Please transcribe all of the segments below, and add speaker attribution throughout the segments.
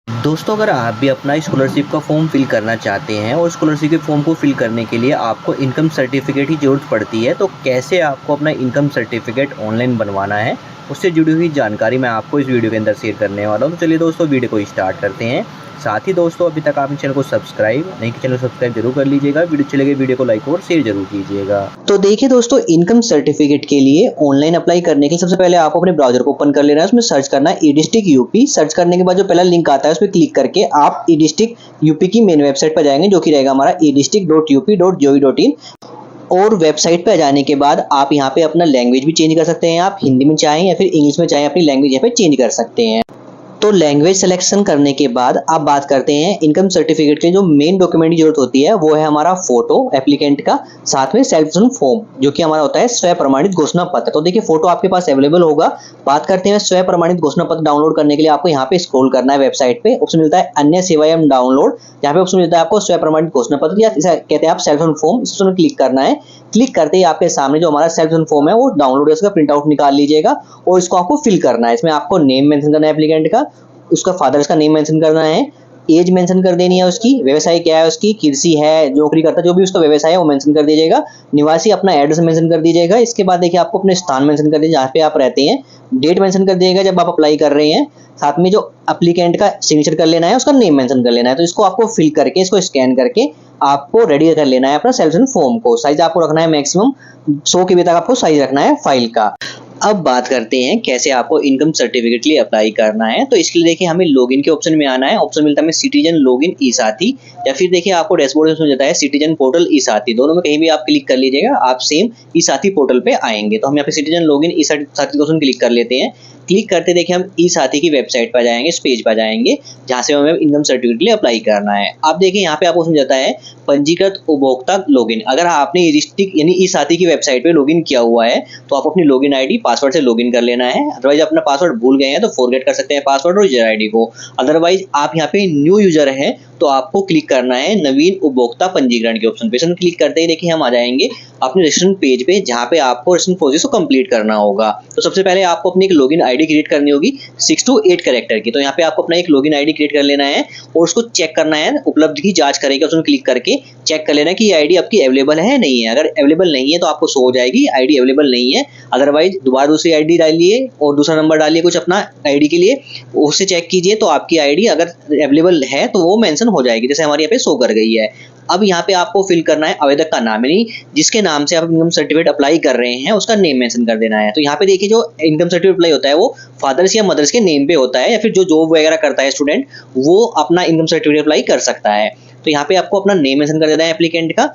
Speaker 1: दोस्तों, अगर आप भी अपना स्कॉलरशिप का फॉर्म फिल करना चाहते हैं और स्कॉलरशिप के फॉर्म को फिल करने के लिए आपको इनकम सर्टिफिकेट की ज़रूरत पड़ती है, तो कैसे आपको अपना इनकम सर्टिफिकेट ऑनलाइन बनवाना है, उससे जुड़ी हुई जानकारी मैं आपको इस वीडियो के अंदर शेयर करने वाला हूं। तो चलिए दोस्तों, वीडियो को स्टार्ट करते हैं। साथ ही दोस्तों, अभी तक आपने चैनल को सब्सक्राइब नहीं किया, चैनल सब्सक्राइब जरूर कर लीजिएगा। वीडियो चलेगी, वीडियो को लाइक और शेयर जरूर कीजिएगा। तो देखिए दोस्तों, इनकम सर्टिफिकेट के लिए ऑनलाइन अप्लाई करने के लिए सबसे पहले आपको अपने ब्राउजर को ओपन कर लेना है। उसमें सर्च करना है ई डिस्ट्रिक्ट यूपी। सर्च करने के बाद जो पहला लिंक आता है उस पर क्लिक करके आप ई डिस्ट्रिक्ट यूपी की मेन वेबसाइट पर जाएंगे, जो कि रहेगा हमारा edistrict.up.gov.in। और वेबसाइट पे जाने के बाद आप यहाँ पे अपना लैंग्वेज भी चेंज कर सकते हैं। आप हिंदी में चाहें या फिर इंग्लिश में चाहें, अपनी लैंग्वेज यहाँ पे चेंज कर सकते हैं। तो लैंग्वेज सिलेक्शन करने के बाद आप बात करते हैं इनकम सर्टिफिकेट के जो मेन डॉक्यूमेंट की जरूरत होती है वो है हमारा फोटो एप्लीकेंट का, साथ में सेल्फ फॉर्म जो कि हमारा होता है स्व प्रमाणित घोषणा पत्र। तो देखिए फोटो आपके पास अवेलेबल होगा। बात करते हैं स्व प्रमाणित घोषणा पत्र डाउनलोड करने के लिए आपको यहाँ पे स्क्रॉल करना है। वेबसाइट पे ऑप्शन मिलता है अन्य सेवाएं डाउनलोड, यहाँ पे ऑप्शन मिलता है आपको स्व प्रमाणित घोषणा पत्र या कहते हैं आप सेल्फ फॉर्म, इस पर क्लिक करना है। क्लिक करते ही आपके सामने जो हमारा सेल्फ फॉर्म है वो डाउनलोड है, उसका प्रिंट आउट निकाल लीजिएगा और इसको आपको फिल करना है। इसमें आपको नेम मेंशन करना है एप्लीकेंट का, उसका फादर्स का नेम मेंशन करना है, एज मेंशन कर देनी है उसकी, व्यवसाय क्या है उसकी, कृषि है, नौकरी करता है, जो भी उसका व्यवसाय है वो मेंशन कर दीजिएगा, निवासी अपना एड्रेस मेंशन कर दीजिएगा। इसके बाद देखिए आपको अपने स्थान मेंशन कर दीजिए जहाँ पे आप रहते हैं, डेट मेंशन कर दीजिएगा जब आप अप्लाई कर रहे हैं, साथ में जो एप्लीकेंट का सिग्नेचर कर लेना है, उसका नेम मेंशन कर लेना है। तो इसको आपको फिल करके इसको स्कैन करके आपको रेडी कर लेना है अपना सेल्फ फॉर्म को। साइज आपको रखना है मैक्सिमम 100 KB तक आपको साइज रखना है फाइल का। अब बात करते हैं कैसे आपको इनकम सर्टिफिकेट के लिए अप्लाई करना है। तो इसके लिए देखिए हमें लॉगिन के ऑप्शन में आना है। ऑप्शन मिलता है हमें सिटीजन लॉगिन ई साथी, या फिर देखिए आपको डैशबोर्ड में जाता है सिटीजन पोर्टल ई साथी। दोनों में कहीं भी आप क्लिक कर लीजिएगा, आप सेम ई साथी पोर्टल पे आएंगे। तो हम यहाँ पे सिटीजन लॉगिन ई साथी ऑप्शन क्लिक कर लेते हैं। क्लिक करते देखिए हम ई साथी की वेबसाइट पर जाएंगे, इस पेज पर जाएंगे जहाँ से हमें इनकम सर्टिफिकेट के लिए अप्लाई करना है। आप देखिए यहाँ पे आपको समझ जाता है पंजीकृत उपभोक्ता लॉगिन। अगर आपने ई डिस्ट्रिक्ट यानी ई साथी की वेबसाइट पे लॉगिन किया हुआ है तो आप अपनी लॉगिन आईडी पासवर्ड से लॉगिन कर लेना है। अदरवाइज अपना पासवर्ड भूल गए हैं तो फॉरगेट कर सकते हैं पासवर्ड और यूजर आईडी को। अदरवाइज आप यहाँ पे न्यू यूजर है तो आपको क्लिक करना है नवीन उपभोक्ता पंजीकरण के ऑप्शन पे। इसमें क्लिक करते ही देखिए हम आ जाएंगे अपने रजिस्ट्रेशन पेज पे जहाँ पे आपको रजिस्ट्रेशन प्रोसेस को कंप्लीट करना होगा। तो सबसे पहले आपको अपनी एक लॉगिन आईडी क्रिएट करनी होगी 6 to 8 कैरेक्टर की। तो यहाँ पे आपको अपना एक लॉगिन आईडी क्रिएट कर लेना है और उसको चेक करना है, उपलब्ध की जांच करेगा उसमें क्लिक करके चेक कर लेना है कि ये आईडी आपकी अवेलेबल है नहीं है। अगर अवेलेबल नहीं है तो आपको शो हो जाएगी आईडी अवेलेबल नहीं है। अदरवाइज दोबारा दूसरी आईडी डालिए और दूसरा नंबर डालिए कुछ अपना आईडी के लिए, उससे चेक कीजिए तो आपकी आईडी अगर अवेलेबल है तो वो मेंशन हो जाएगी, जैसे हमारे यहाँ पे शो कर गई है। अब यहाँ पे आपको फिल करना है आवेदक का नाम, यानी जिसके नाम से आप इनकम सर्टिफिकेट अप्लाई कर रहे हैं उसका नेम मेंशन कर देना है। तो यहाँ पे देखिए जो इनकम सर्टिफिकेट अप्लाई होता है वो फादर्स या मदर्स के नेम पे होता है, या फिर जो जॉब वगैरह करता है स्टूडेंट वो अपना इनकम सर्टिफिकेट अप्लाई कर सकता है। तो यहाँ पे आपको अपना नेम मेंशन कर देना है एप्लीकेंट का,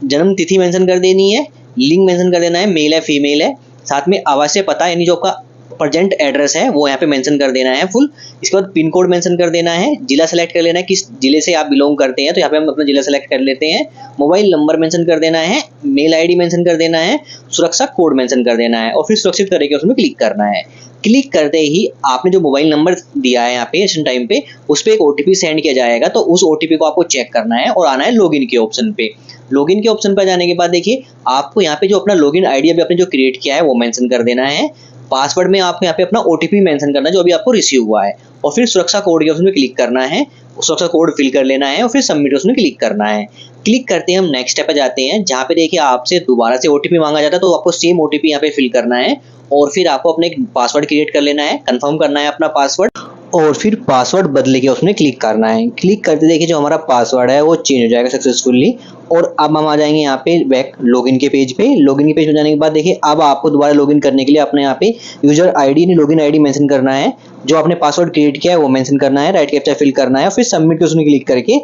Speaker 1: जन्म तिथि मेंशन कर देनी है, लिंग मेंशन कर देना है मेल है फीमेल है, साथ में आवासीय पता यानी जो आपका प्रेजेंट एड्रेस है वो यहाँ पे मेंशन कर देना है फुल। इसके बाद पिन कोड मेंशन कर देना है, जिला सेलेक्ट कर लेना है किस जिले से आप बिलोंग करते हैं, तो यहाँ पे हम अपना जिला सेलेक्ट कर लेते हैं। मोबाइल नंबर मेंशन कर देना है, मेल आईडी मेंशन कर देना है, सुरक्षा कोड मेंशन कर देना है और फिर सुरक्षित तरीके उसमें क्लिक करना है। क्लिक करते ही आपने जो मोबाइल नंबर दिया है यहाँ पे इस टाइम पे उस पर एक ओटीपी सेंड किया जाएगा, तो उस ओटीपी को आपको चेक करना है और आना है लॉगिन के ऑप्शन पे। लॉगिन के ऑप्शन पर जाने के बाद देखिए आपको यहाँ पे जो अपना लॉगिन आईडी अभी आपने जो क्रिएट किया है वो मेंशन कर देना है। पासवर्ड में आपको यहाँ पे अपना ओटीपी मेंशन करना है जो अभी आपको रिसीव हुआ है, और फिर सुरक्षा कोड के ऑप्शन में क्लिक करना है, सुरक्षा कोड फिल कर लेना है और फिर सबमिट ऑप्शन में क्लिक करना है। क्लिक करते हैं हम नेक्स्ट स्टेप पे जाते हैं जहाँ पे देखिए आपसे दोबारा से ओटीपी मांगा जाता है, तो आपको सेम ओटीपी यहाँ पे फिल करना है और फिर आपको अपने एक पासवर्ड क्रिएट कर लेना है, कंफर्म करना है अपना पासवर्ड और फिर पासवर्ड बदले के उसमें क्लिक करना है। क्लिक करते देखिए जो हमारा पासवर्ड है वो चेंज हो जाएगा सक्सेसफुली। और अब हम आ जाएंगे यहाँ पे बैक लॉगिन के पेज पे। लॉगिन के पेज पे जाने के बाद देखिए अब आपको दोबारा लॉगिन करने के लिए अपने यहाँ पे यूजर आईडी यानी लॉगिन आईडी मेंशन करना है, जो आपने पासवर्ड क्रिएट किया है वो मेंशन करना है, राइट कैप्चा फिल करना है और फिर सबमिट के उसमें क्लिक करके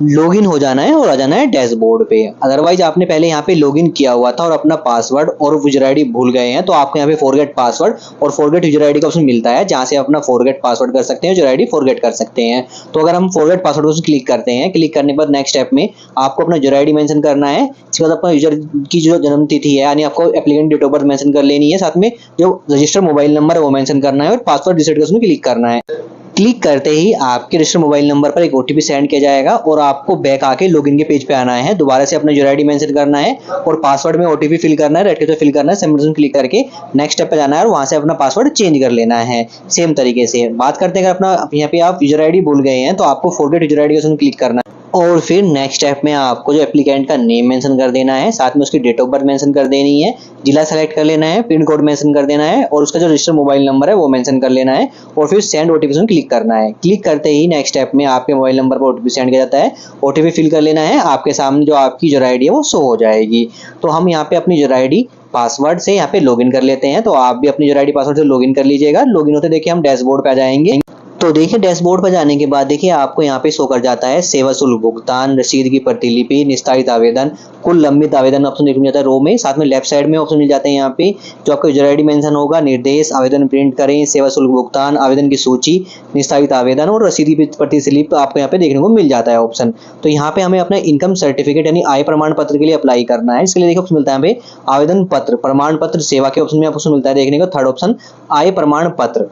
Speaker 1: लॉगिन हो जाना है और आ जाना है डैशबोर्ड पे। अदरवाइज आपने पहले यहाँ पे लॉगिन किया हुआ था और अपना पासवर्ड और यूजर आईडी भूल गए हैं तो आपको यहाँ पे फॉरगेट पासवर्ड और फॉरगेट यूजर आईडी का ऑप्शन मिलता है जहाँ से आप अपना फॉरगेट पासवर्ड कर सकते हैं, यूजर आईडी फॉरगेट कर सकते हैं। तो अगर हम फॉरगेट पासवर्ड को क्लिक करते हैं, क्लिक करने के बाद नेक्स्ट स्टेप में आपको अपना यूजर आईडी मेंशन करना है। इसके बाद अपना यूजर की जो जन्म तिथि है यानी आपको applicant date of birth mention कर लेनी है, साथ में जो रजिस्टर्ड मोबाइल नंबर है वो मेंशन करना है और पासवर्ड रिसेट का उसमें क्लिक करना है। क्लिक करते ही आपके रजिस्टर्ड मोबाइल नंबर पर एक ओटीपी सेंड किया जाएगा और आपको बैक आके लॉगिन के पेज पे आना है। दोबारा से अपना यूजर आईडी मेंशन करना है और पासवर्ड में ओटीपी फिल करना है, रेड टिक फिल करना है, सबमिट क्लिक करके नेक्स्ट स्टेप पे जाना है और वहां से अपना पासवर्ड चेंज कर लेना है। सेम तरीके से बात करते हैं, अगर अपना यहाँ पे आप यूजर आईडी भूल गए हैं तो आपको फॉरगेट यूजर आईडी का क्लिक करना है और फिर नेक्स्ट स्टेप में आपको जो एप्लीकेंट का नेम मेंशन कर देना है, साथ में उसकी डेट ऑफ बर्थ मेंशन कर देनी है, जिला सेलेक्ट कर लेना है, पिन कोड मेंशन कर देना है और उसका जो रजिस्टर्ड मोबाइल नंबर है वो मेंशन कर लेना है और फिर सेंड ओटीपी क्लिक करना है। क्लिक करते ही नेक्स्ट स्टेप में आपके मोबाइल नंबर पर ओटीपी सेंड किया जाता है, ओटीपी फिल कर लेना है, आपके सामने जो आपकी यूजर आईडी है वो शो हो जाएगी। तो हम यहाँ पे अपनी यूजर आईडी पासवर्ड से यहाँ पे लॉगिन कर लेते हैं, तो आप भी अपनी यूजर आईडी पासवर्ड से लॉगिन कर लीजिएगा। लॉगिन होते देखिए हम डैशबोर्ड पे आ जाएंगे। तो देखिए डैशबोर्ड पर जाने के बाद देखिए आपको यहाँ पे शो कर जाता है सेवा शुल्क भुगतान, रसीद की प्रतिलिपि, निस्तारित आवेदन, कुल लंबित आवेदन ऑप्शन देखने मिल जाता है रो में। साथ में लेफ्ट साइड में ऑप्शन मिल जाते हैं यहाँ पे जो आपका यूजर आईडी मेंशन होगा, निर्देश, आवेदन प्रिंट करें, सेवा शुल्क भुगतान, आवेदन की सूची, निस्तारित आवेदन और रसीद की प्रतिलिपि आपको यहाँ पे देखने को मिल जाता है ऑप्शन। तो यहाँ पे हमें अपना इनकम सर्टिफिकेट यानी आय प्रमाण पत्र के लिए अप्लाई करना है। इसके लिए देखिए ऑप्शन मिलता है यहाँ पे आवेदन पत्र, प्रमाण पत्र, सेवा के ऑप्शन में आपको मिलता है देखने को थर्ड ऑप्शन आय प्रमाण पत्र।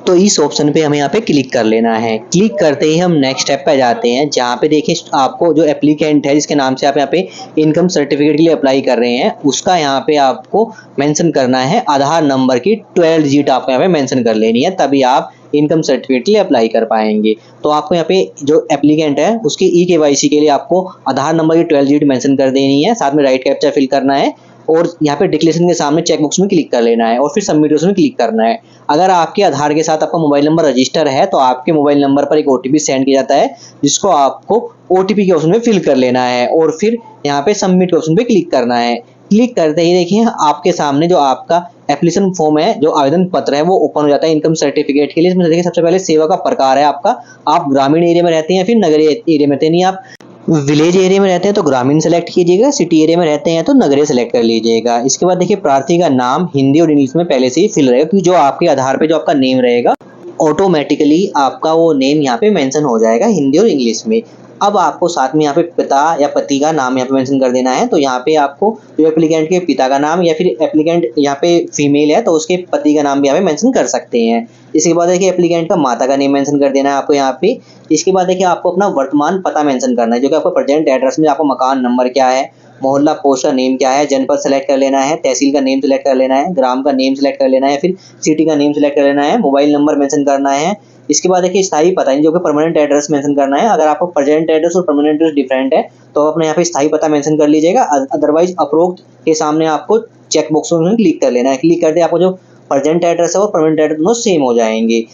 Speaker 1: तो इस ऑप्शन पे हमें यहाँ पे क्लिक कर लेना है। क्लिक करते ही हम नेक्स्ट स्टेप पे जाते हैं जहाँ पे देखिए आपको जो एप्लीकेंट है जिसके नाम से आप यहाँ पे इनकम सर्टिफिकेट के लिए अप्लाई कर रहे हैं उसका यहाँ पे आपको मेंशन करना है आधार नंबर की 12 डिजिट आपको यहाँ पे मेंशन कर लेनी है, तभी आप इनकम सर्टिफिकेट के लिए अप्लाई कर पाएंगे। तो आपको यहाँ पे जो एप्लीकेंट है उसकी ई-केवाईसी के लिए आपको आधार नंबर की 12 डिजिट मेंशन कर देनी है, साथ में राइट कैप्चा फिल करना है और यहाँ पे डिक्लेरेशन के सामने चेक बॉक्स में क्लिक कर लेना है और फिर सबमिट में क्लिक करना है। अगर आपके आधार के साथ आपका मोबाइल नंबर रजिस्टर है तो आपके मोबाइल नंबर पर एक ओटीपी सेंड किया जाता है जिसको आपको ओटीपी के ऑप्शन में फिल कर लेना है और फिर यहाँ पे सबमिट के ऑप्शन पे क्लिक करना है। क्लिक करते ही देखिए आपके सामने जो आपका एप्लीकेशन फॉर्म है, जो आवेदन पत्र है वो ओपन हो जाता है इनकम सर्टिफिकेट के लिए। इसमें देखिए सबसे पहले सेवा का प्रकार है आपका, आप ग्रामीण एरिया में रहते हैं फिर नगरीय एरिया में रहते हैं, नहीं आप विलेज एरिया में रहते हैं तो ग्रामीण सेलेक्ट कीजिएगा, सिटी एरिया में रहते हैं तो नगरीय सेलेक्ट कर लीजिएगा। इसके बाद देखिए प्रार्थी का नाम हिंदी और इंग्लिश में पहले से ही फिल रहेगा क्योंकि जो आपके आधार पे जो आपका नेम रहेगा ऑटोमेटिकली आपका वो नेम यहाँ पे मेंशन हो जाएगा हिंदी और इंग्लिश में। अब आपको साथ में यहाँ पे पिता या पति का नाम यहाँ पे मेंशन कर देना है, तो यहाँ पे आपको जो एप्लीकेंट के पिता का नाम या फिर एप्लीकेंट यहाँ पे फीमेल है तो उसके पति का नाम भी यहाँ पे मेंशन कर सकते हैं। इसके बाद देखिए एप्लीकेंट का माता का नेम मेंशन कर देना है आपको यहाँ पे। इसके बाद देखिए आपको अपना वर्तमान पता मेंशन करना है जो कि आपका प्रेजेंट एड्रेस में आपका मकान नंबर क्या है, मोहल्ला पोस्ट का नेम क्या है, जनपद सेलेक्ट कर लेना है, तहसील का नेम सेलेक्ट कर लेना है, ग्राम का नेम सेलेक्ट कर लेना है, फिर सिटी का नेम सेलेक्ट कर लेना है, मोबाइल नंबर मेंशन करना है। इसके बाद देखिए स्थायी पता जो कि परमानेंट एड्रेस मेंशन करना है। अगर आपको प्रेजेंट एड्रेस और परमानेंट एड्रेस डिफरेंट है तो अपने यहाँ पे स्थायी पता मेंशन कर लीजिएगा, अदरवाइज उपरोक्त के सामने आपको चेक बॉक्स में क्लिक कर लेना है। क्लिक करते आपको जो प्रेजेंट एड्रेस है और परमानेंट एड्रेस दोनों सेम हो जाएंगे।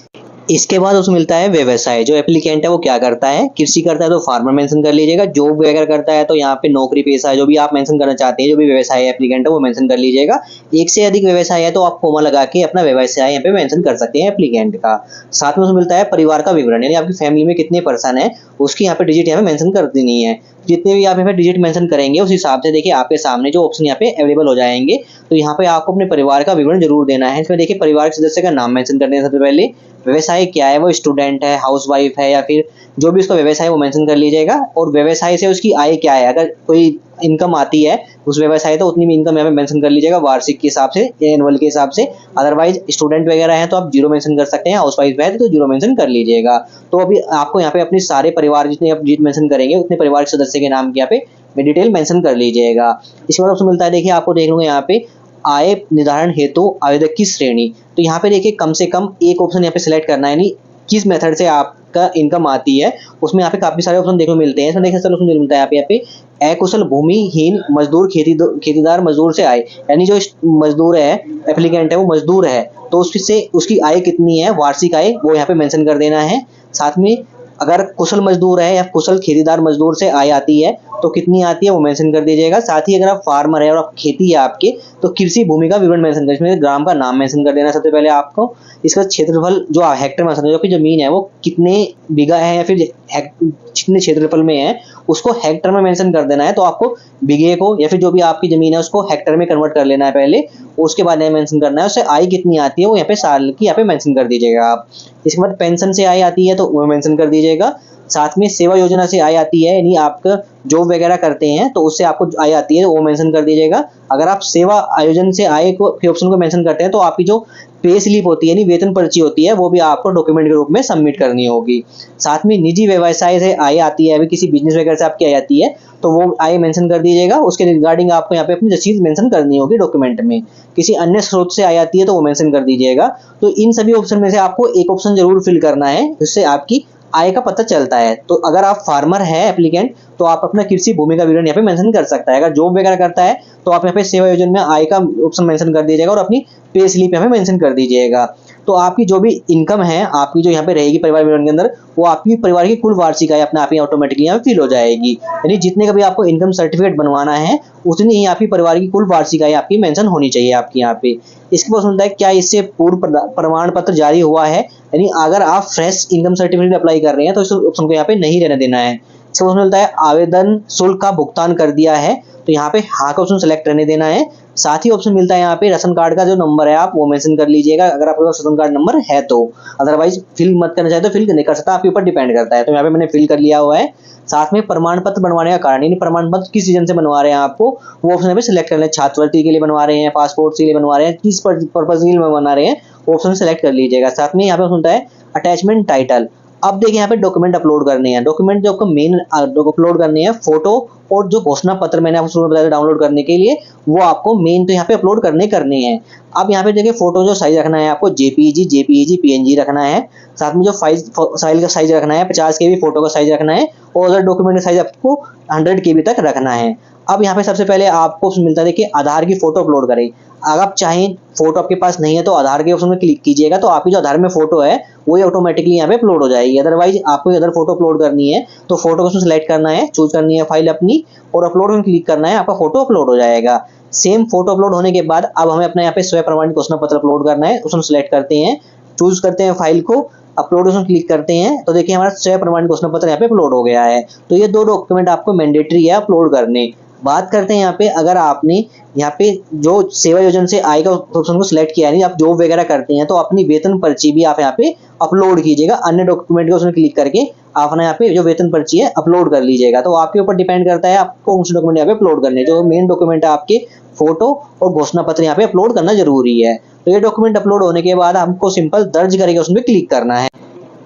Speaker 1: इसके बाद उसमें मिलता है व्यवसाय, जो एप्लीकेंट है वो क्या करता है, कृषि करता है तो फार्मर मेंशन कर लीजिएगा, जॉब वगैरह करता है तो यहाँ पे नौकरी पेशा है जो भी आप मेंशन करना चाहते हैं, जो भी व्यवसाय एप्लीकेंट है वो मेंशन कर लीजिएगा। एक से अधिक व्यवसाय है तो आप कोमा लगा के अपना व्यवसाय यहाँ पे मेंशन कर सकते हैं एप्लीकेंट का। साथ में उसमें मिलता है परिवार का विवरण, यानी आपकी फैमिली में कितने पर्सन है उसकी यहाँ पे डिजिट यहाँ पे मेंशन कर देनी है। जितने भी आप यहाँ पे डिजिट मेंशन करेंगे उस हिसाब से देखिए आपके सामने जो ऑप्शन यहाँ पे अवेलेबल हो जाएंगे। तो यहाँ पे आपको अपने परिवार का विवरण जरूर देना है। इसमें देखिए परिवार के सदस्य का नाम मेंशन करना है सबसे पहले, व्यवसाय क्या है, वो स्टूडेंट है, हाउसवाइफ है या फिर जो भी उसका व्यवसाय है वो मेंशन कर लीजिएगा और व्यवसाय से उसकी आय क्या है, अगर कोई इनकम आती है उस व्यवसाय तो उतनी भी इनकम यहाँ पे मेंशन कर लीजिएगा वार्षिक के हिसाब से या एनुअल के हिसाब से। अदरवाइज स्टूडेंट वगैरह है तो आप जीरो मेंशन कर सकते हैं, हाउसवाइफ है तो जीरो मेंशन कर लीजिएगा। तो अभी आपको यहाँ पे अपने सारे परिवार जितने आप डिजिट मेंशन करेंगे उतने परिवार के सदस्य के नाम की यहाँ पे डिटेल मेंशन कर लीजिएगा। इसके बाद आपको मिलता है देखिए आपको देख लूंगा यहाँ पे आय निर्धारण हेतु आवेदक की श्रेणी। तो यहाँ पे देखिए कम से कम एक ऑप्शन यहाँ पे सिलेक्ट करना है, यानी किस मेथड से आपका इनकम आती है। उसमें यहाँ पे काफी सारे ऑप्शन देखने को मिलते हैं। इसमें देखिए सर ऑप्शन मिलता है यहाँ पे अकुशल भूमिहीन मजदूर खेतीदार मजदूर से आय, यानी जो मजदूर है एप्लीकेंट है वो मजदूर है तो उससे उसकी आय कितनी है, वार्षिक आय वो यहाँ पे मेंशन कर देना है। साथ में अगर कुशल मजदूर है या कुशल खेतीदार मजदूर से आय आती है तो कितनी आती है वो मेंशन कर दीजिएगा। साथ ही अगर आप फार्मर है और आप खेती है आपके तो कृषि भूमि का विवरण मेंशन कर, इसमें ग्राम का नाम मेंशन कर देना सबसे पहले आपको। इसका क्षेत्रफल जो हेक्टर में जो कि जमीन है वो कितने बीघा है या फिर कितने क्षेत्रफल में है उसको हेक्टर में मेंशन कर देना है। तो आपको बीघे को या फिर जो भी आपकी जमीन है उसको हेक्टर में कन्वर्ट कर लेना है पहले, उसके बाद यहाँ मेंशन करना है उससे आय कितनी आती है वो यहाँ पे साल की यहाँ पे मेंशन कर दीजिएगा आप। इसके बाद पेंशन से आय आती है तो वो मेंशन कर दीजिएगा। साथ में सेवा योजना से आय आती है, यानी आप जॉब वगैरह करते हैं तो उससे आपको आय आती है, वो मेंशन कर दीजिएगा। अगर आप सेवा आयोजन से आय को के ऑप्शन को मेंशन करते हैं तो आपकी जो पे स्लिप होती है, यानी वेतन पर्ची होती है, वो भी आपको डॉक्यूमेंट के रूप में सबमिट करनी होगी। साथ में निजी व्यवसाय से आय आती है, अभी किसी बिजनेस वगैरह से आपकी आय आती है तो वो आय मेंशन कर दीजिएगा। उसके रिगार्डिंग आपको यहाँ पे अपनी रसीद मेंशन करनी होगी डॉक्यूमेंट में। किसी अन्य स्रोत से आय आती है तो वो मेंशन कर दीजिएगा। तो इन सभी ऑप्शन में से आपको एक ऑप्शन जरूर फिल करना है, जिससे आपकी आय का पता चलता है। तो अगर आप फार्मर है एप्लीकेंट तो आप अपना कृषि भूमि का विवरण यहाँ पे मेंशन कर सकता है। अगर जॉब वगैरह करता है तो आप यहाँ पे सेवा योजना में आय का ऑप्शन मेंशन कर दीजिएगा और अपनी पे स्लिप यहाँ पे मेंशन कर दीजिएगा। तो आपकी जो भी इनकम है आपकी जो यहाँ पे रहेगी परिवार विवरण के अंदर, वो आपकी परिवार की कुल वार्षिक आय अपने आप ही ऑटोमेटिकली यहाँ पे फिल हो जाएगी। यानी जितने का भी आपको इनकम सर्टिफिकेट बनवाना है उतनी ही आपकी परिवार की कुल वार्षिक आय आपकी मेंशन होनी चाहिए आपकी यहाँ पे। इसके बाद होता है क्या इससे पूर्व प्रमाण पत्र जारी हुआ है, यानी अगर आप फ्रेश इनकम सर्टिफिकेट अप्लाई कर रहे हैं तो इस ऑप्शन को यहाँ पे नहीं रहने देना है। इसके बाद मिलता है आवेदन शुल्क का भुगतान कर दिया है, तो यहाँ पे हाँ का ऑप्शन सेलेक्ट रहने देना है। साथ ही ऑप्शन मिलता है यहाँ पे राशन कार्ड का जो नंबर है आप वो मेंशन कर लीजिएगा, अगर आपके पास राशन कार्ड नंबर है तो। अदरवाइज फिल मत करना चाहे तो फिल नहीं कर सकता, आपके ऊपर डिपेंड करता है। तो यहाँ पे मैंने फिल कर लिया हुआ है। साथ में प्रमाण पत्र बनवाने का कारण, यानी प्रमाण पत्र किस रीजन से बनवा रहे हैं आपको, वो ऑप्शन यहाँ पे सिलेक्ट कर लें। छात्रवृत्ति के लिए बनवा रहे हैं, पासपोर्ट के लिए बनवा रहे हैं, किस पर्पज के लिए बना रहे हैं, वो ऑप्शन सेलेक्ट कर लीजिएगा। साथ में यहाँ पे होता है अटैचमेंट टाइटल। अब देखिए यहाँ पे डॉक्यूमेंट अपलोड करने हैं। डॉक्यूमेंट जो आपको मेन अपलोड करने हैं फोटो और जो घोषणा पत्र मैंने आपको शुरू में बताया डाउनलोड करने के लिए, वो आपको मेन तो यहाँ पे अपलोड करने हैं। अब यहाँ पे देखिए फोटो जो साइज रखना है आपको जेपीईजी पीएनजी रखना है। साथ में जो फाइल का साइज रखना है 50 KB फोटो का साइज रखना है, और अदर डॉक्यूमेंट का साइज आपको 100 KB तक रखना है। अब यहाँ पे सबसे पहले आपको मिलता है देखिए आधार की फोटो अपलोड करें। अगर आप चाहें फोटो आपके पास नहीं है तो आधार के ऑप्शन में क्लिक कीजिएगा, तो आपकी जो आधार में फोटो है वो ऑटोमेटिकली यहाँ पे अपलोड हो जाएगी। अदरवाइज आपको अदर फोटो अपलोड करनी है तो फोटो को सेलेक्ट करना है, चूज करनी है फाइल अपनी और अपलोड में क्लिक करना है, आपका फोटो अपलोड हो जाएगा। सेम फोटो अपलोड होने के बाद अब हमें अपना यहाँ पे स्वयं प्रमाणित घोषणा पत्र अपलोड करना है। उसमें सेलेक्ट करते हैं, चूज करते हैं फाइल को, अपलोड उसमें क्लिक करते हैं, तो देखिए हमारा स्वयं प्रमाणित घोषणा पत्र यहाँ पे अपलोड हो गया है। तो ये 2 डॉक्यूमेंट आपको मैंडेटरी है अपलोड करने। बात करते हैं यहाँ पे, अगर आपने यहाँ पे जो सेवा योजना से आय का ऑप्शन को सिलेक्ट किया है, आप जॉब वगैरह करते हैं तो अपनी वेतन पर्ची भी आप यहाँ पे अपलोड कीजिएगा। अन्य डॉक्यूमेंट को उसमें क्लिक करके आप यहाँ पे जो वेतन पर्ची है अपलोड कर लीजिएगा। तो आपके ऊपर डिपेंड करता है आपको कौन से डॉक्यूमेंट यहाँ पे अपलोड करने। जो मेन डॉक्यूमेंट है आपके फोटो और घोषणा पत्र यहाँ पे अपलोड करना जरूरी है। तो ये डॉक्यूमेंट अपलोड होने के बाद हमको सिंपल दर्ज करके उसमें क्लिक करना है।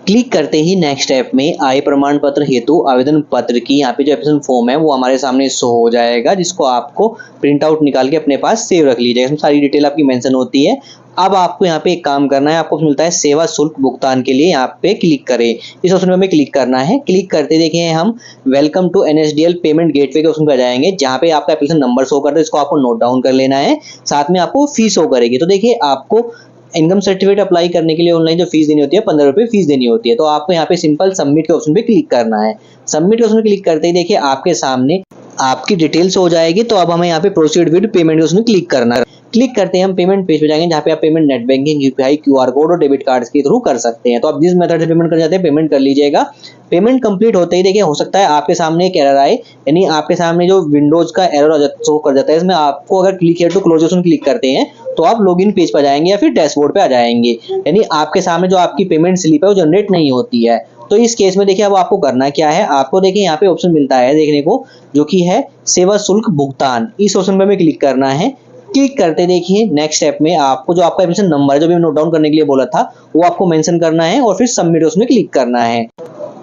Speaker 1: क्लिक करते ही नेक्स्ट स्टेप में आय प्रमाण पत्र हेतु आवेदन पत्र की यहाँ पे जो एप्लीकेशन फॉर्म है वो हमारे सामने शो हो जाएगा, जिसको आपको प्रिंट आउट निकाल के अपने पास सेव रख लीजिएगा। इसमें सारी डिटेल आपकी मेंशन होती है। अब आपको यहाँ पे एक काम करना है, आपको मिलता है सेवा शुल्क भुगतान के लिए, यहाँ पे क्लिक करें। इस ऑप्शन में हमें क्लिक करना है। क्लिक करते देखें हम welcome to NSDL payment gateway के ऑप्शन पर जाएंगे, जहाँ पे आपका एप्लीकेशन नंबर शो करता है, इसको आपको नोट डाउन कर लेना है। साथ में आपको फीस शो करेगी। तो देखिए आपको इनकम सर्टिफिकेट अप्लाई करने के लिए ऑनलाइन जो फीस देनी होती है 15 रुपये फीस देनी होती है। तो आपको यहाँ पे सिंपल सबमिट के ऑप्शन पे क्लिक करना है। सबमिट के ऑप्शन पे क्लिक करते ही देखिए आपके सामने आपकी डिटेल्स हो जाएगी। तो अब हमें यहाँ पे प्रोसीड विद पेमेंट के ऑप्शन क्लिक करना है। क्लिक करते हैं हम पेमेंट पेज पे जाएंगे, जहाँ पे आप payment net banking, UPI, QR code और डेबिट कार्ड के थ्रू कर सकते हैं। तो आप जिस मेथड से पेमेंट कर जाते हैं पेमेंट कर लीजिएगा। पेमेंट कंप्लीट होते ही देखिए हो सकता है आपके सामने एक एरर आए, यानी आपके सामने जो विंडोज का एरर शो कर जाता है। इसमें आपको अगर click here to close option click करते हैं तो आप लॉगिन पेज पर जाएंगे या फिर डैशबोर्ड पे आ जाएंगे, यानी आपके सामने जो आपकी पेमेंट स्लिप है वो जनरेट नहीं होती है। तो इस केस में देखिए अब आपको करना क्या है, आपको देखिए यहाँ पे ऑप्शन मिलता है देखने को, जो कि है सेवा शुल्क भुगतान। इस ऑप्शन पे हमें क्लिक करना है। क्लिक करते देखिए नेक्स्ट स्टेप में आपको जो आपका एप्लीकेशन नंबर है जो भी नोट डाउन करने के लिए बोला था वो आपको मेंशन करना है और फिर सबमिट उसमें क्लिक करना है।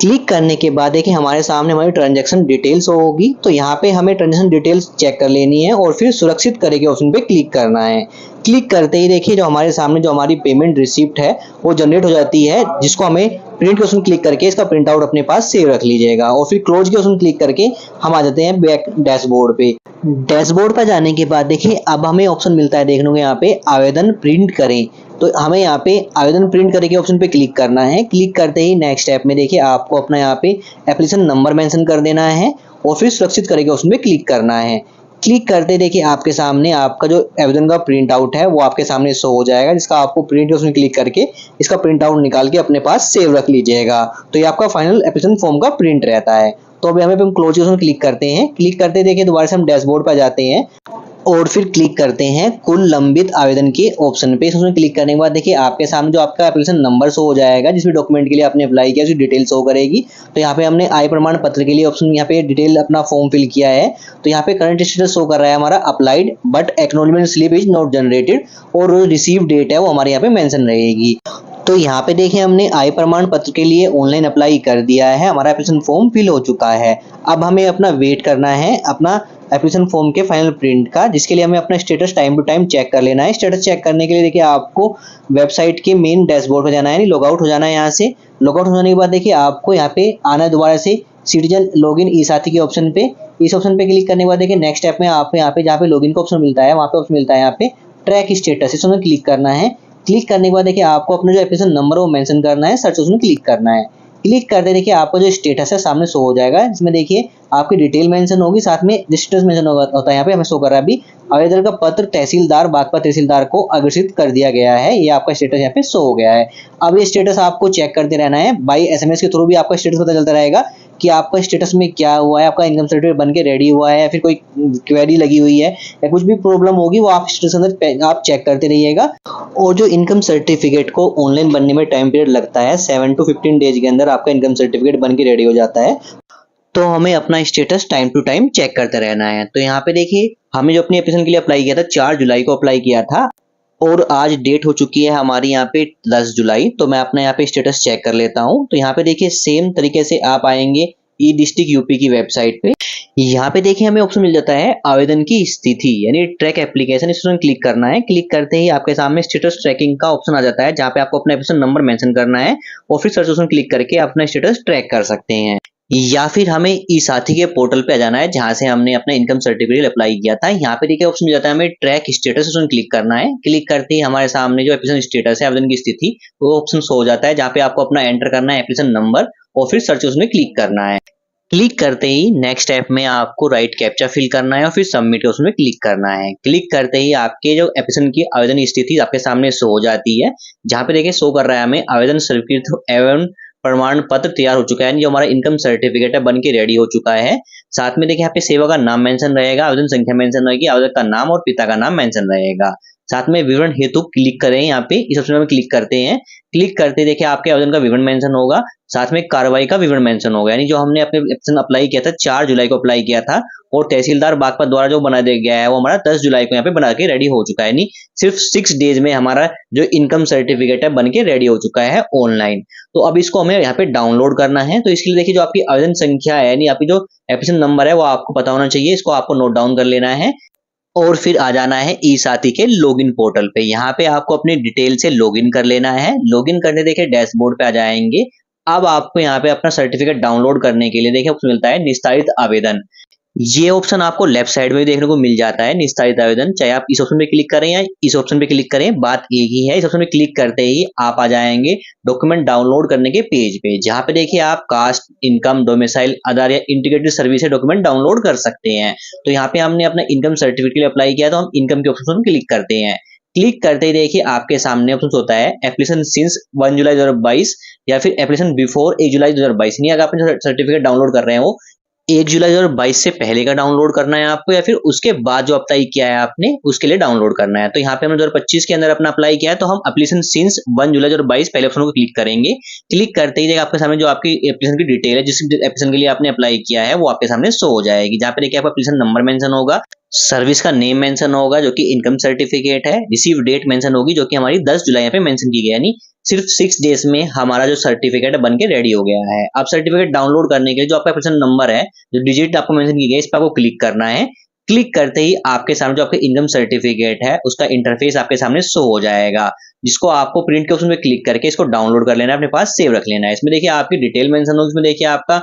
Speaker 1: क्लिक करने के बाद देखिए हमारे सामने हमारी ट्रांजैक्शन डिटेल्स होगी। तो यहाँ पे हमें ट्रांजैक्शन डिटेल्स चेक कर लेनी है और फिर सुरक्षित करे के ऑप्शन पे क्लिक करना है। क्लिक करते ही देखिए जो हमारे सामने जो हमारी पेमेंट रिसिप्ट है वो जनरेट हो जाती है, जिसको हमें प्रिंट के ऑप्शन क्लिक करके इसका प्रिंट आउट अपने पास सेव रख लीजिएगा। और फिर क्लोज के ऑप्शन क्लिक करके हम आ जाते हैं बैक डैशबोर्ड पे। डैशबोर्ड पर जाने के बाद देखिए अब हमें ऑप्शन मिलता है देखने को यहाँ पे आवेदन प्रिंट करें। तो हमें यहाँ पे आवेदन प्रिंट करे के ऑप्शन पे क्लिक करना है। क्लिक करते ही नेक्स्ट स्टेप में देखिए आपको अपना यहाँ पे एप्लीकेशन नंबर मेंशन कर देना है और फिर सुरक्षित करे के ऑप्शन पे क्लिक करना है। क्लिक करते देखिए आपके सामने आपका जो आवेदन का प्रिंट आउट है वो आपके सामने शो हो जाएगा, जिसका आपको प्रिंट उसमें क्लिक करके इसका प्रिंट आउट निकाल के अपने पास सेव रख लीजिएगा। तो ये आपका फाइनल एप्लीकेशन फॉर्म का प्रिंट रहता है। तो अभी हमें क्लोज ऑप्शन क्लिक करते हैं। क्लिक करते देखिए दोबारा से हम डैशबोर्ड पर जाते हैं। और फिर क्लिक करते हैं कुल लंबित आवेदन के ऑप्शन पे। इसमें क्लिक करने के बाद देखिए आपके सामने जो आपका एप्लीकेशन नंबर शो हो जाएगा, जिस भी डॉक्यूमेंट के लिए आपने अप्लाई किया उसकी डिटेल शो करेगी। तो यहाँ पे हमने आय प्रमाण पत्र के लिए ऑप्शन यहाँ पे डिटेल अपना फॉर्म फिल किया है, तो यहाँ पे करंट स्टेटस शो कर रहा है हमारा applied but acknowledgement slip is not generated, और रिसीव डेट है वो हमारे यहाँ पे मेंशन रहेगी। तो यहाँ पे देखिए हमने आय प्रमाण पत्र के लिए ऑनलाइन अप्लाई कर दिया है, हमारा एप्लीकेशन फॉर्म फिल हो चुका है। अब हमें अपना वेट करना है अपना एप्लीकेशन फॉर्म के फाइनल प्रिंट का, जिसके लिए हमें अपना status time to time check कर लेना है। स्टेटस चेक करने के लिए देखिए आपको वेबसाइट के मेन डैशबोर्ड पर जाना है, यानी लॉगआउट हो जाना है। यहाँ से लॉगआउट होने के बाद देखिए आपको यहाँ पे आना है दोबारा से सिटीजन लॉगिन ई साथी के ऑप्शन पे। इस ऑप्शन पे क्लिक करने के बाद देखिए नेक्स्ट स्टेप में आपको यहाँ पे जहाँ पे लॉगिन का ऑप्शन मिलता है वहाँ पे ऑप्शन मिलता है यहाँ पे ट्रैक स्टेटस, इसमें क्लिक करना है। क्लिक करने के बाद देखिए आपको अपना जो एप्लीकेशन नंबर वो मेंशन करना है, सर्च उसमें क्लिक करना है। क्लिक करते देखिए आपको जो स्टेटस है सामने शो हो जाएगा, इसमें देखिए आपकी डिटेल मेंशन होगी, साथ में स्टेटस मेंशन होता है। यहाँ पे हमें शो कर रहा है अभी आवेदन का पत्र तहसीलदार बागपत तहसीलदार को अग्रेषित कर दिया गया है, ये आपका स्टेटस यहाँ पे शो हो गया है। अब ये स्टेटस आपको चेक करते रहना है, बाई एसएमएस के थ्रू भी आपका स्टेटस पता चलता रहेगा कि आपका स्टेटस में क्या हुआ है, आपका इनकम सर्टिफिकेट बन के रेडी हुआ है या फिर कोई क्वेरी लगी हुई है या कुछ भी प्रॉब्लम होगी वो आप स्टेटस अंदर आप चेक करते रहिएगा। और जो इनकम सर्टिफिकेट को ऑनलाइन बनने में टाइम पीरियड लगता है 7 to 15 डेज के अंदर आपका इनकम सर्टिफिकेट बन के रेडी हो जाता है। तो हमें अपना status time to time check करते रहना है। तो यहाँ पे देखिए हमें जो अपनी एप्लीकेशन के लिए अप्लाई किया था 4 जुलाई को अप्लाई किया था, और आज डेट हो चुकी है हमारी यहाँ पे 10 जुलाई। तो मैं अपना यहाँ पे स्टेटस चेक कर लेता हूँ। तो यहाँ पे देखिए सेम तरीके से आप आएंगे ई डिस्ट्रिक्ट यूपी की वेबसाइट पे। यहाँ पे देखिए हमें ऑप्शन मिल जाता है आवेदन की स्थिति यानी ट्रैक एप्लीकेशन, इसमें क्लिक करना है। क्लिक करते ही आपके सामने स्टेटस ट्रैकिंग का ऑप्शन आ जाता है, जहाँ पे आपको अपना एप्लीकेशन नंबर मेंशन करना है और फिर सर्च ऑप्शन क्लिक करके अपना स्टेटस ट्रैक कर सकते हैं। या फिर हमें ई साथी के पोर्टल पे आ जाना है, जहां से हमने अपना इनकम सर्टिफिकेट अप्लाई किया था। यहाँ पे देखिए ऑप्शन मिल जाता है हमें ट्रैक स्टेटस, उसमें क्लिक करना है। क्लिक करते ही हमारे सामने जो एप्लीकेशन स्टेटस है आवेदन की स्थिति वो ऑप्शन शो हो जाता है, जहाँ पे आपको अपना एंटर करना है एप्लीकेशन नंबर और फिर सर्च उसमें क्लिक करना है। क्लिक करते ही नेक्स्ट स्टेप में आपको राइट कैप्चा फिल करना है और फिर सबमिट उसमें क्लिक करना है। क्लिक करते ही आपके जो एप्लीकेशन की आवेदन स्थिति आपके सामने शो हो जाती है, जहाँ पे देखिए शो कर रहा है हमें आवेदन स्वीकृत एवं प्रमाण पत्र तैयार हो चुका है, जो हमारा इनकम सर्टिफिकेट है बन के रेडी हो चुका है। साथ में देखिए यहाँ पे सेवा का नाम मेंशन रहेगा, आवेदन संख्या मेंशन रहेगी, आवेदक का नाम और पिता का नाम मेंशन रहेगा। साथ में विवरण हेतु क्लिक करें, यहाँ पे इस ऑप्शन में क्लिक करते हैं। क्लिक करते देखिए आपके आवेदन का विवरण मेंशन होगा, साथ में कार्रवाई का विवरण मेंशन होगा, यानी जो हमने अपने एप्लीकेशन अप्लाई किया था 4 जुलाई को अप्लाई किया था और तहसीलदार बागपत द्वारा जो बना दिया गया है वो हमारा 10 जुलाई को यहाँ पे बना के रेडी हो चुका है। यानी सिर्फ 6 डेज में हमारा जो इनकम सर्टिफिकेट है बन के रेडी हो चुका है ऑनलाइन। तो अब इसको हमें यहाँ पे डाउनलोड करना है। तो इसके लिए देखिए जो आपकी आवेदन संख्या है यानी आपकी जो एप्लीकेशन नंबर है वो आपको पता होना चाहिए, इसको आपको नोट डाउन कर लेना है और फिर आ जाना है ई साथी के लॉगिन पोर्टल पे। यहाँ पे आपको अपनी डिटेल से लॉगिन कर लेना है। लॉगिन करने देखिए डैशबोर्ड पे आ जाएंगे। अब आपको यहाँ पे अपना सर्टिफिकेट डाउनलोड करने के लिए देखिए ऑप्शन मिलता है निस्तारित आवेदन। ये ऑप्शन आपको लेफ्ट साइड में देखने को मिल जाता है, निस्तारित आवेदन। चाहे आप इस ऑप्शन पे क्लिक करें या इस ऑप्शन पे क्लिक करें, बात एक ही है। इस ऑप्शन पे क्लिक करते ही आप आ जाएंगे डॉक्यूमेंट डाउनलोड करने के पेज पे, जहाँ पे देखिए आप कास्ट, इनकम, डोमिसाइल, आधार या इंटीग्रेटेड सर्विस से डॉक्यूमेंट डाउनलोड कर सकते हैं। तो यहाँ पे हमने अपना इनकम सर्टिफिकेट के लिए अप्लाई किया, तो हम इनकम के ऑप्शन पर क्लिक करते हैं। क्लिक करते ही देखिए आपके सामने ऑप्शन होता है एप्लीकेशन सिंस 1 जुलाई 2022 या फिर एप्लीकेशन बिफोर 1 जुलाई 2022। नहीं, अगर आप सर्टिफिकेट डाउनलोड कर रहे हो 1 जुलाई 2022 से पहले का डाउनलोड करना है आपको या फिर उसके बाद जो अप्लाई किया है आपने उसके लिए डाउनलोड करना है। तो यहाँ पे हमने 2025 के अंदर अपना अप्लाई किया है, तो हम एप्लीकेशन सिंस 1 जुलाई 2022 पहले ऑप्शन को क्लिक करेंगे। क्लिक करते ही आपके सामने जो आपकी एप्लीकेशन की डिटेल है, जिस एप्लीकेशन के लिए आपने अप्लाई किया है वो आपके सामने शो हो जाएगी, जहाँ पे देखिए आपका एप्लीकेशन नंबर मेंशन होगा, सर्विस का नेम मेंशन होगा जो कि इनकम सर्टिफिकेट है, रिसीव डेट मेंशन होगी जो कि हमारी 10 जुलाई यहाँ पे मेंशन की गई है। यानी सिर्फ 6 डेज में हमारा जो सर्टिफिकेट है बन के रेडी हो गया है। अब सर्टिफिकेट डाउनलोड करने के लिए जो आपका एप्लीकेशन नंबर है, जो डिजिट आपको मेंशन की गई है, इस पर आपको क्लिक करना है। क्लिक करते ही आपके सामने जो आपका इनकम सर्टिफिकेट है उसका इंटरफेस आपके सामने शो हो जाएगा, जिसको आपको प्रिंट के ऑप्शन में क्लिक करके इसको डाउनलोड कर लेना है, अपने पास सेव रख लेना है। इसमें देखिए आपकी डिटेल मेंशन होगी, इसमें देखिए आपका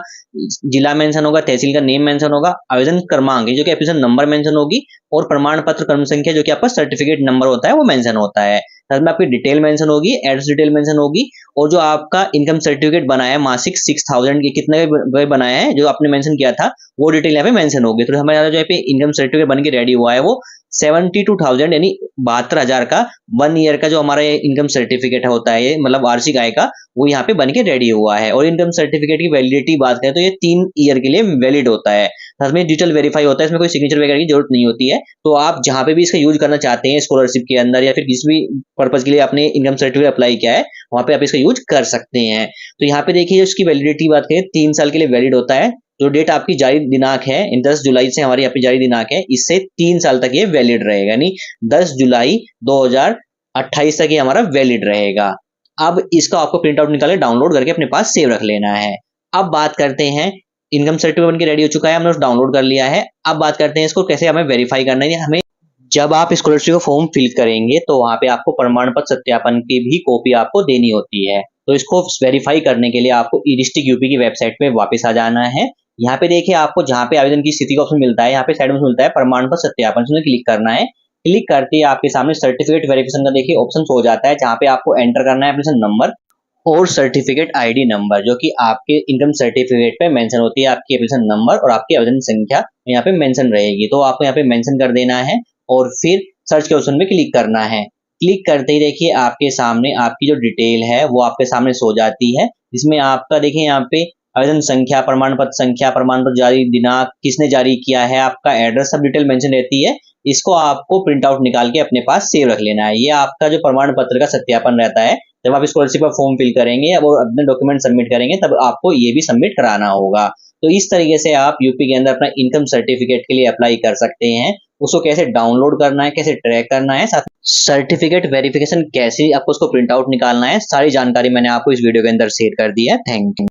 Speaker 1: जिला मेंशन होगा, तहसील का नेम मेंशन होगा, आवेदन क्रमांक जो कि एप्लीकेशन नंबर मेंशन होगी और प्रमाण पत्र क्रम संख्या जो कि आपका सर्टिफिकेट नंबर होता है वो मेंशन होता है। साथ में आपकी डिटेल मेंशन होगी, एड्रेस डिटेल मेंशन होगी और जो आपका इनकम सर्टिफिकेट बनाया है मासिक 6000 के कितने का बनाया है जो आपने मेंशन किया था वो डिटेल यहाँ पे मेंशन होगी। तो हमारा जो पे इनकम सर्टिफिकेट बन के रेडी हुआ है वो 72,000 यानी 72,000 का 1 ईयर का जो हमारा इनकम सर्टिफिकेट होता है, ये मतलब वार्षिक आय का, वो यहाँ पे बन के रेडी हुआ है। और इनकम सर्टिफिकेट की वैलिडिटी बात करें तो ये 3 ईयर के लिए वैलिड होता है। साथ में डिजिटल वेरीफाई होता है, इसमें कोई सिग्नेचर वगैरह की जरूरत नहीं होती है। तो आप जहाँ पे भी इसका यूज करना चाहते हैं स्कॉलरशिप के अंदर या फिर किसी भी पर्पज के लिए आपने इनकम सर्टिफिकेट अप्लाई किया है, वहाँ पे आप इसका यूज कर सकते हैं। तो यहाँ पे देखिए उसकी वैलिडिटी बात करें 3 साल के लिए वैलिड होता है। जो डेट आपकी जारी दिनांक है 10 जुलाई से हमारी यहाँ पे जारी दिनांक है, इससे 3 साल तक ये वैलिड रहेगा, यानी 10 जुलाई 2028 तक ये हमारा वैलिड रहेगा। अब इसका आपको प्रिंट आउट निकाले डाउनलोड करके अपने पास सेव रख लेना है। अब बात करते हैं, इनकम सर्टिफिकेट बनके रेडी हो चुका है, हमने उसको डाउनलोड कर लिया है। अब बात करते हैं इसको कैसे हमें वेरीफाई करना है। हमें जब आप स्कॉलरशिप का फॉर्म फिल करेंगे तो वहाँ पे आपको प्रमाण पत्र सत्यापन की भी कॉपी आपको देनी होती है। तो इसको वेरीफाई करने के लिए आपको ई डिस्ट्रिक्ट यूपी की वेबसाइट पे वापस आ जाना है। यहाँ पे देखिए आपको जहाँ पे आवेदन की स्थिति का ऑप्शन मिलता है, यहाँ पे साइड में मिलता है प्रमाण पत्र सत्यापन, इसमें क्लिक करना है। क्लिक करते ही आपके सामने सर्टिफिकेट वेरिफिकेशन का देखिए ऑप्शन हो जाता है, जहाँ पे आपको एंटर करना है एप्लीकेशन नंबर और सर्टिफिकेट आईडी नंबर, जो कि आपके इनकम सर्टिफिकेट पे मेंशन होती है। आपकी एप्लीकेशन नंबर और आपकी आवेदन संख्या यहाँ पे मेंशन रहेगी, तो आपको यहाँ पे मेंशन कर देना है और फिर सर्च के ऑप्शन में क्लिक करना है। क्लिक करते ही देखिए आपके सामने आपकी जो डिटेल है वो आपके सामने शो जाती है, जिसमें आपका देखिए यहाँ पे आवेदन संख्या, प्रमाण पत्र जारी दिनांक, किसने जारी किया है, आपका एड्रेस, सब डिटेल मेंशन रहती है। इसको आपको प्रिंट आउट निकाल के अपने पास सेव रख लेना है। ये आपका जो प्रमाण पत्र का सत्यापन रहता है, जब आप स्कॉलरशिप का फॉर्म फिल करेंगे और अपने डॉक्यूमेंट सबमिट करेंगे तब आपको ये भी सबमिट कराना होगा। तो इस तरीके से आप यूपी के अंदर अपना इनकम सर्टिफिकेट के लिए अप्लाई कर सकते हैं। उसको कैसे डाउनलोड करना है, कैसे ट्रैक करना है, साथ सर्टिफिकेट वेरिफिकेशन कैसे आपको उसको प्रिंट आउट निकालना है, सारी जानकारी मैंने आपको इस वीडियो के अंदर शेयर कर दी है। Thank you.